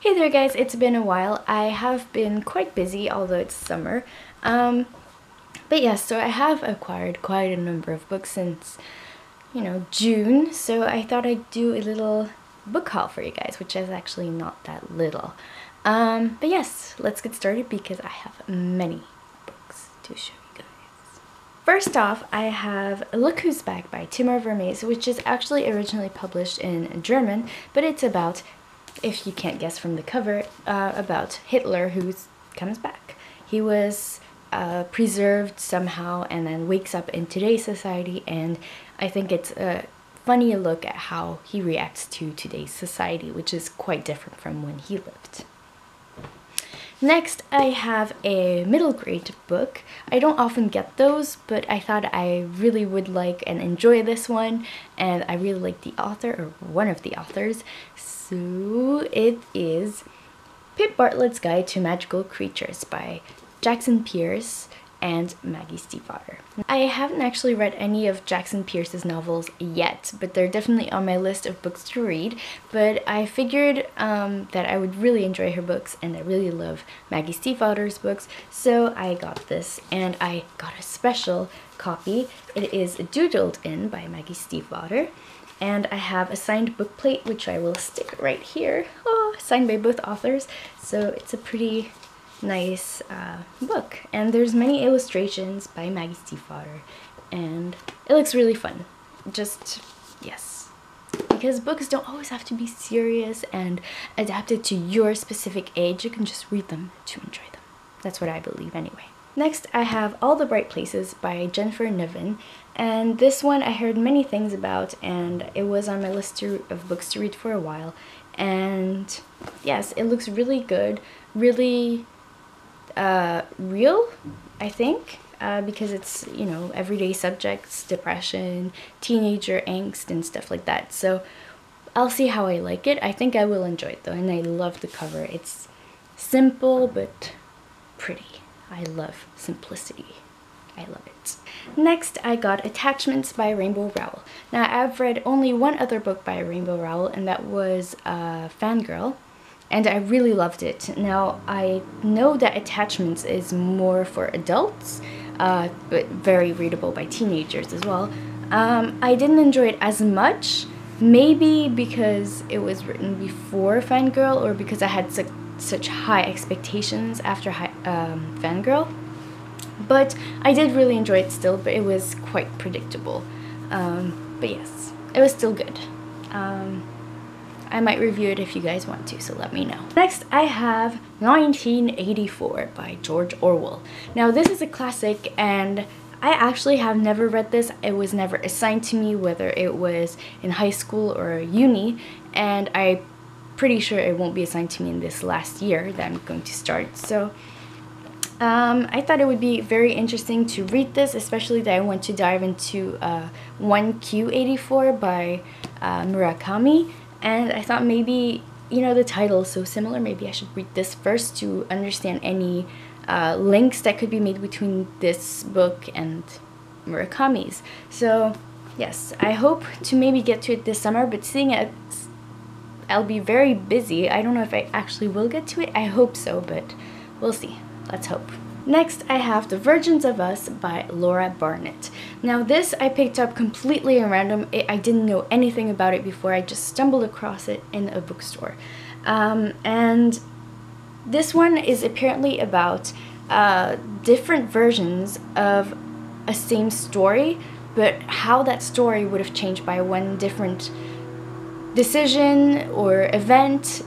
Hey there guys, it's been a while. I have been quite busy, although it's summer. But yes, so I have acquired quite a number of books since, June. So I thought I'd do a little book haul for you guys, which is actually not that little. But yes, let's get started because I have many books to show you guys. First off, I have Look Who's Back by Timur Vermes, which is actually originally published in German, but it's about, if you can't guess from the cover, about Hitler who comes back. He was preserved somehow and then wakes up in today's society, and I think it's a funny look at how he reacts to today's society, which is quite different from when he lived. Next, I have a middle grade book. I don't often get those, but I thought I really would like and enjoy this one, and I really like the author, or one of the authors. So it is Pip Bartlett's Guide to Magical Creatures by Jackson Pierce and Maggie Stiefvater. I haven't actually read any of Jackson Pierce's novels yet, but they're definitely on my list of books to read. But I figured that I would really enjoy her books, and I really love Maggie Stiefvater's books, so I got this, and I got a special copy. It is Doodled In by Maggie Stiefvater, and I have a signed book plate, which I will stick right here. Oh, signed by both authors, so it's a pretty nice book, and there's many illustrations by Maggie Stiefvater, and it looks really fun. Just, yes, because books don't always have to be serious and adapted to your specific age. You can just read them to enjoy them. That's what I believe anyway. Next, I have All the Bright Places by Jennifer Niven, and this one I heard many things about, and it was on my list of books to read for a while, and yes, it looks really good, really real, I think, because it's, everyday subjects, depression, teenager angst, and stuff like that. So I'll see how I like it. I think I will enjoy it though, and I love the cover. It's simple but pretty. I love simplicity. I love it. Next, I got Attachments by Rainbow Rowell. Now, I've read only one other book by Rainbow Rowell, and that was Fangirl, and I really loved it. Now, I know that Attachments is more for adults, but very readable by teenagers as well. I didn't enjoy it as much, maybe because it was written before Fangirl, or because I had such high expectations after Fangirl. But I did really enjoy it still, but it was quite predictable. But yes, it was still good. I might review it if you guys want to, so let me know. Next, I have 1984 by George Orwell. Now, this is a classic, and I actually have never read this. It was never assigned to me, whether it was in high school or uni, and I'm pretty sure it won't be assigned to me in this last year that I'm going to start. So I thought it would be very interesting to read this, especially that I want to dive into 1Q84 by Murakami. And I thought maybe, the title is so similar, maybe I should read this first to understand any links that could be made between this book and Murakami's. So, yes, I hope to maybe get to it this summer, but seeing it, I'll be very busy. I don't know if I actually will get to it. I hope so, but we'll see. Let's hope. Next, I have The Virgins of Us by Laura Barnett. Now, this I picked up completely at random. I didn't know anything about it before. I just stumbled across it in a bookstore. And this one is apparently about different versions of a same story, but how that story would have changed by one different decision or event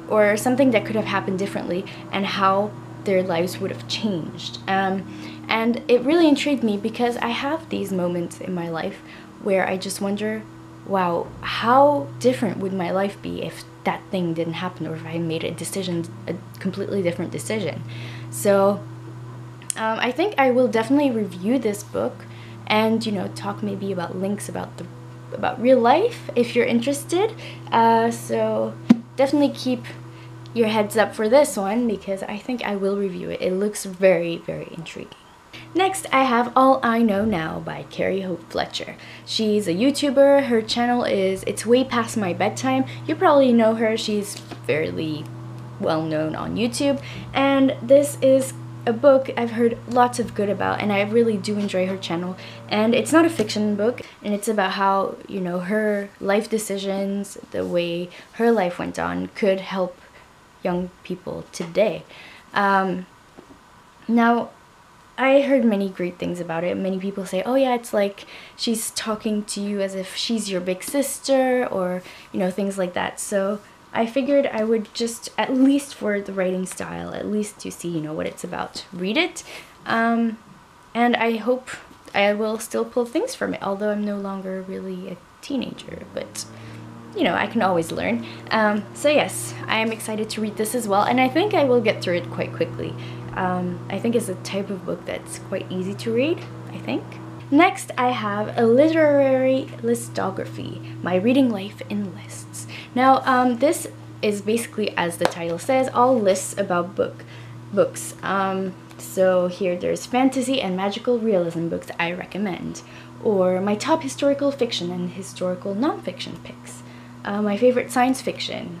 or something that could have happened differently, and how their lives would have changed. And it really intrigued me because I have these moments in my life where I just wonder, wow, how different would my life be if that thing didn't happen, or if I made a completely different decision. So I think I will definitely review this book and, talk maybe about links about real life if you're interested. So definitely keep your heads up for this one, because I think I will review it. It looks very, very intriguing. Next, I have All I Know Now by Carrie Hope Fletcher. She's a YouTuber. Her channel is It's Way Past My Bedtime. You probably know her. She's fairly well known on YouTube, and this is a book I've heard lots of good about, and I really do enjoy her channel. And it's not a fiction book, and it's about how, you know, her life decisions, the way her life went on, could help young people today. Now, I heard many great things about it. Many people say, oh yeah, it's like she's talking to you as if she's your big sister, or, you know, things like that. So I figured I would just, at least for the writing style, at least to see, you know, what it's about, read it. And I hope I will still pull things from it, although I'm no longer really a teenager, but, you know, I can always learn. So yes, I am excited to read this as well, and I think I will get through it quite quickly. I think it's a type of book that's quite easy to read, I think. Next, I have a literary listography, my reading life in lists. Now, this is basically, as the title says, all lists about books. So here there's fantasy and magical realism books I recommend, or my top historical fiction and historical nonfiction picks, my favorite science fiction,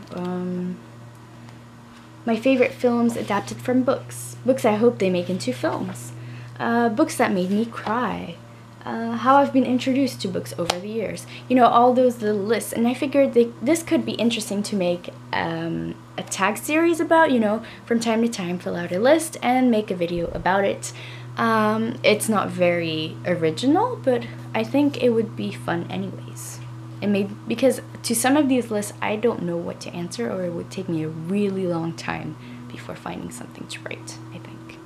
my favorite films adapted from books I hope they make into films, books that made me cry, how I've been introduced to books over the years. You know, all those little lists. And I figured this could be interesting to make a tag series about, you know, from time to time fill out a list and make a video about it. It's not very original, but I think it would be fun anyways. And maybe because to some of these lists I don't know what to answer, or it would take me a really long time before finding something to write, I think.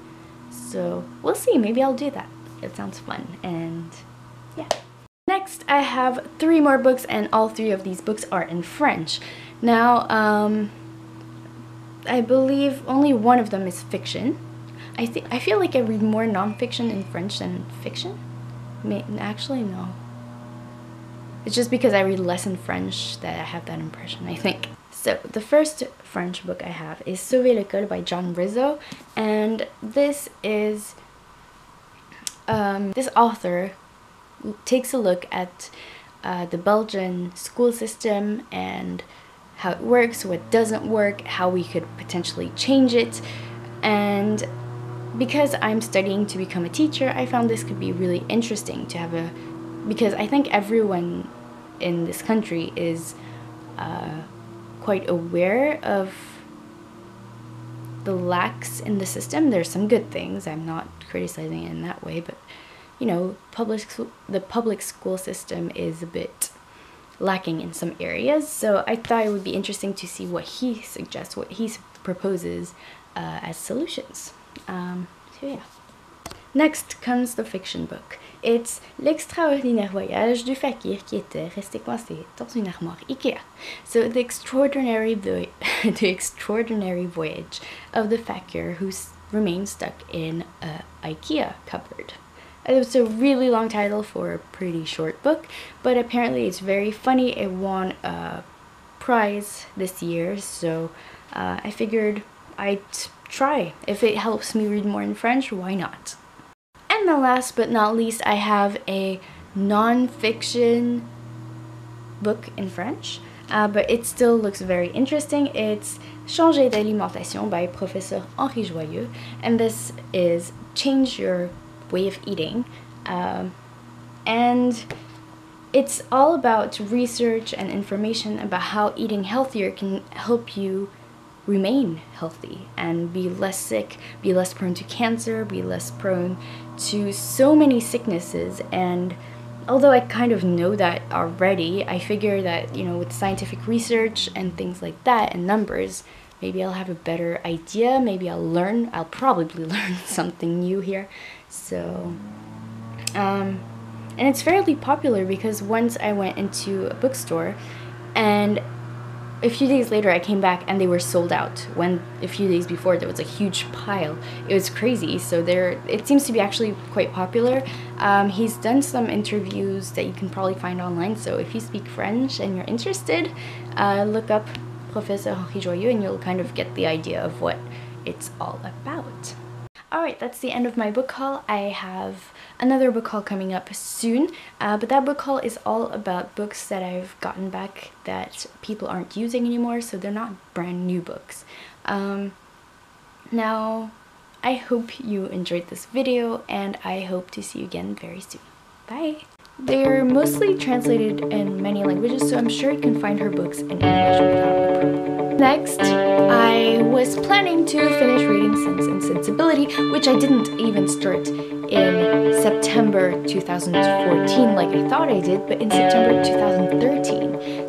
So we'll see, maybe I'll do that. It sounds fun, and yeah. Next, I have 3 more books, and all 3 of these books are in French. Now, I believe only one of them is fiction. I feel like I read more nonfiction in French than fiction. Actually, no. It's just because I read less in French that I have that impression, I think. So, the first French book I have is Sauver l'école by John Rizzo, and this is this author takes a look at the Belgian school system and how it works, what doesn't work, how we could potentially change it. And because I'm studying to become a teacher, I found this could be really interesting to have because I think everyone in this country is quite aware of the lacks in the system. There's some good things, I'm not criticizing it in that way, but you know, the public school system is a bit lacking in some areas, so I thought it would be interesting to see what he suggests, what he proposes as solutions. So yeah. Next comes the fiction book. It's L'extraordinaire voyage du fakir qui était resté coincé dans une armoire IKEA. So the extraordinary voyage of the fakir who remained stuck in a IKEA cupboard. It was a really long title for a pretty short book, but apparently it's very funny. It won a prize this year, so I figured I'd try. If it helps me read more in French, why not? And the last but not least, I have a non-fiction book in French, but it still looks very interesting. It's Changer d'alimentation by Professeur Henri Joyeux, and this is Change Your Way of Eating, and it's all about research and information about how eating healthier can help you remain healthy and be less sick, be less prone to cancer, be less prone to so many sicknesses. And although I kind of know that already, I figure that, you know, with scientific research and things like that and numbers, maybe I'll have a better idea, maybe I'll probably learn something new here. So, and it's fairly popular because once I went into a bookstore and a few days later I came back and they were sold out, when a few days before there was a huge pile. It was crazy. So it seems to be actually quite popular. He's done some interviews that you can probably find online, so if you speak French and you're interested, look up Professeur Henri Joyeux and you'll kind of get the idea of what it's all about. Alright, that's the end of my book haul. I have another book haul coming up soon, but that book haul is all about books that I've gotten back that people aren't using anymore, so they're not brand new books. Now, I hope you enjoyed this video, and I hope to see you again very soon. Bye! They're mostly translated in many languages, so I'm sure you can find her books in English without a problem. Next, I was planning to finish reading Sense and Sensibility, which I didn't even start in September 2014 like I thought I did, but in September 2013.